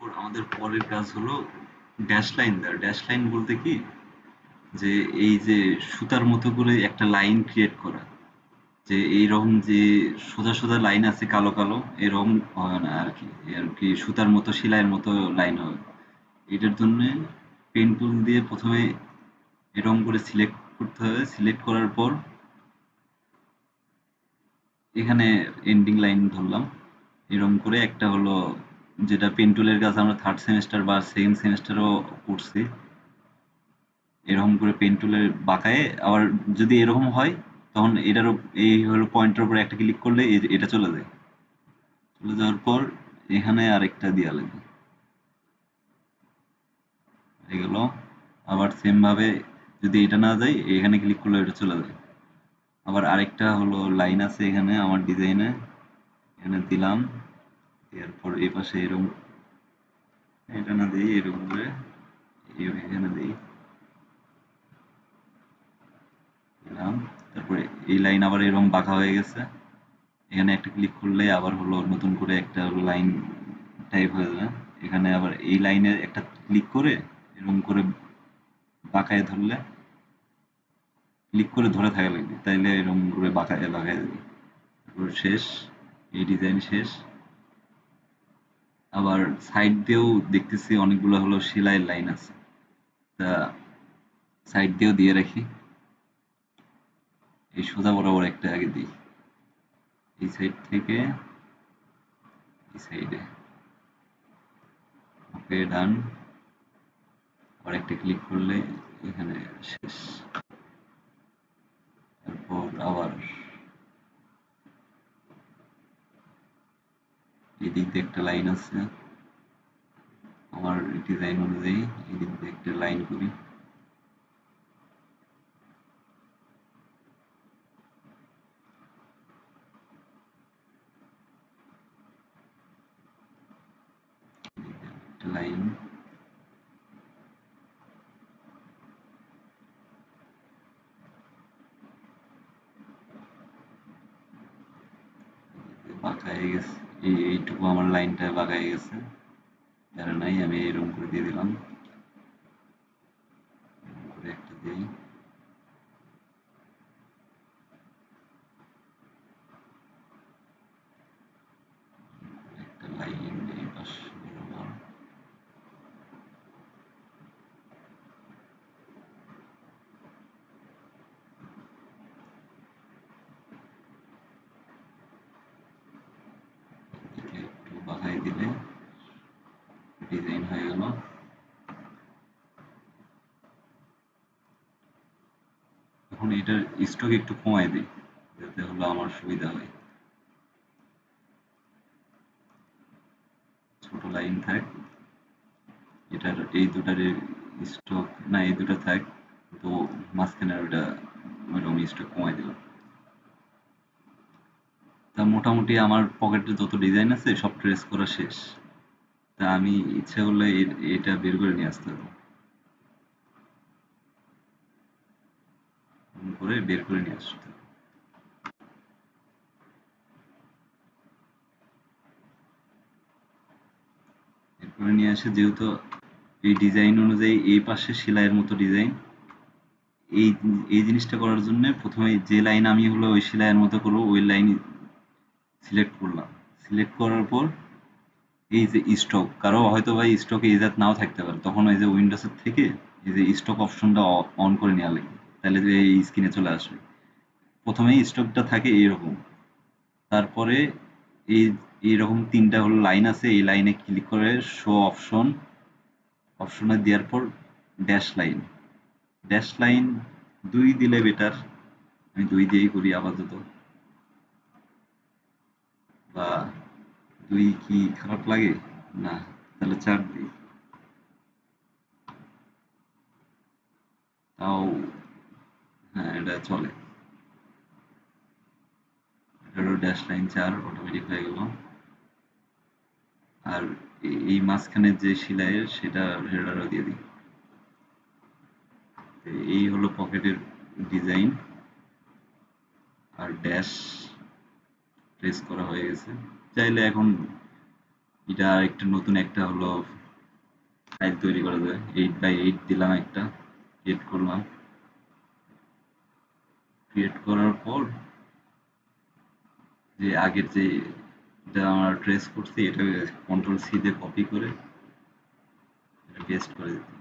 আমাদের পরের কাজ হলো ড্যাশ লাইন দেওয়া। ড্যাশ লাইন বলতে কি, যে এই যে সুতার মতো করে একটা লাইন ক্রিয়েট করা, যে এইরকম যে সোজা সোজা লাইন আছে কালো কালো, এরকম হয় না আর কি। আর কি সুতার মতো সেলাইয়ের মতো লাইন হবে। এটার জন্য পেন টুল দিয়ে প্রথমে এরকম করে সিলেক্ট করতে হবে। সিলেক্ট করার পর এখানে এন্ডিং লাইন ধরলাম। এরকম করে একটা হলো, যেটা পেন টুলের কাজ আমরা থার্ড সেমিস্টার বা সেকেন্ড সেমিস্টারও করছি। এরকম করে পেন টুলের বাঁকায়ে আবার যদি এরকম হয়, তখন এটারও এই হলো পয়েন্টের উপর একটা ক্লিক করলে এটা চলে যায়। চলে যাওয়ার পর এখানে আরেকটা দেওয়া লাগবে। এগুলো আবার সেম ভাবে যদি এটা না যায়, এখানে ক্লিক করলে এটা চলে যায়। আবার আরেকটা হলো লাইন আছে এখানে আমার ডিজাইনে, এখানে দিলাম। এরপর এই পাশে এরকম, এটা না দিই এরকম করে এখানে দিই, দিলাম। তারপরে এই লাইন আবার এরকম বাঁকা হয়ে গেছে। এখানে একটা ক্লিক করলে আবার হলো নতুন করে একটা লাইন টাইপ হয়ে যায়। এখানে আবার এই লাইনে একটা ক্লিক করে এরকম করে বাঁকায় ধরলে, ক্লিক করে ধরে থাকা লাগবে, তাইলে এরকম করে বাঁকায় বাঁকায় যাবে। তারপর শেষ, এই ডিজাইন শেষ। আবার সাইড দিয়েও দেখতেছি অনেকগুলো হলো সেলাইয়ের লাইন আছে, তা সাইড দিয়েও দিয়ে রাখি। এই সোজা বরাবর একটা আগে দিই, এই সাইড থেকে এই সাইডে। ওকে, ডান। আবার একটা ক্লিক করলে এখানে শেষ। তারপর আবার এদিক দিয়ে একটা লাইন আছে আমার ডিজাইন অনুযায়ী, এদিক দিয়ে একটা লাইন করি। একটা লাইন বাঁকা হয়ে গেছে। এইটুকু আমার লাইনটা বাঁকা হয়ে গেছে, প্যারা নাই, আমি এরকম করে দিয়ে দিলাম। এরকম করে একটা দিই, একটা লাইন এই পাশে বরাবর। এদিকে একটু বাঁকাই দিলে ডিজাইন হয়ে গেল। এখন এটার স্ট্রোক একটু কমাই দিই, যাতে হলো আমার সুবিধা হয়। ছোট লাইন থাক, এটার এই দুটার স্ট্রোক না, এই দুটো থাক, তো মাঝখানের ওটা ওইরকম স্ট্রোক কমাই দিলাম। তা মোটামুটি আমার পকেটে যত ডিজাইন আছে সব ট্রেস করা শেষ। তা আমি ইচ্ছা করলে এটা বের করে নিয়ে আসতে পারবো, করে বের করে নিয়ে আসতে পারবো। বের করে নিয়ে আসে, যেহেতু এই ডিজাইন অনুযায়ী এই পাশে সেলাইয়ের মতো ডিজাইন, এই এই জিনিসটা করার জন্য প্রথমে যে লাইন আমি হলো ওই সেলাইয়ের মতো করবো, ওই লাইন সিলেক্ট করলাম। সিলেক্ট করার পর এই যে স্টক, কারো হয়তো ভাই স্টকে এজাত নাও থাকতে পারে, তখন ওই যে উইন্ডোজের থেকে এই যে স্টক অপশনটা অন করে নেওয়া লাগবে, তাহলে যে এই স্ক্রিনে চলে আসবে। প্রথমেই স্টকটা থাকে এইরকম। তারপরে এই এইরকম তিনটা হলো লাইন আছে, এই লাইনে ক্লিক করে শো অপশন, অপশনে দেওয়ার পর ড্যাশ লাইন। ড্যাশ লাইন ২ দিলে বেটার, আমি ২ দিয়েই করি আপাতত। বা ২ কি খারাপ লাগে? না, তাহলে ৪ দিই। তাও হ্যাঁ, এটা চলে। এটারও ড্যাশ লাইন ৪ অটোমেটিক হয়ে গেল। আর এই মাঝখানের যে সেলাইয়ের সেটারও দিয়ে দিই। এই হলো পকেটের ডিজাইন। আর ড্যাশ প্রেস করা হয়ে গেছে। চাইলে এখন এটা আর একটা নতুন একটা হলো ফাইল তৈরি করা যায়। 8x8 দিলাম একটা, ক্রিয়েট করলাম। ক্রিয়েট করার পর যে আগের যে এটা আমরা ট্রেস করছি এটা কন্ট্রোল সি দিয়ে কপি করে এটা পেস্ট করে দিতে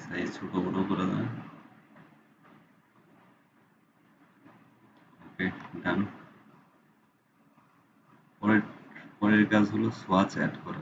সাইজ ছোট বড় করা যায়। ওকে, ডান। পরের পরের কাজ হলো সোয়াচ অ্যাড করা।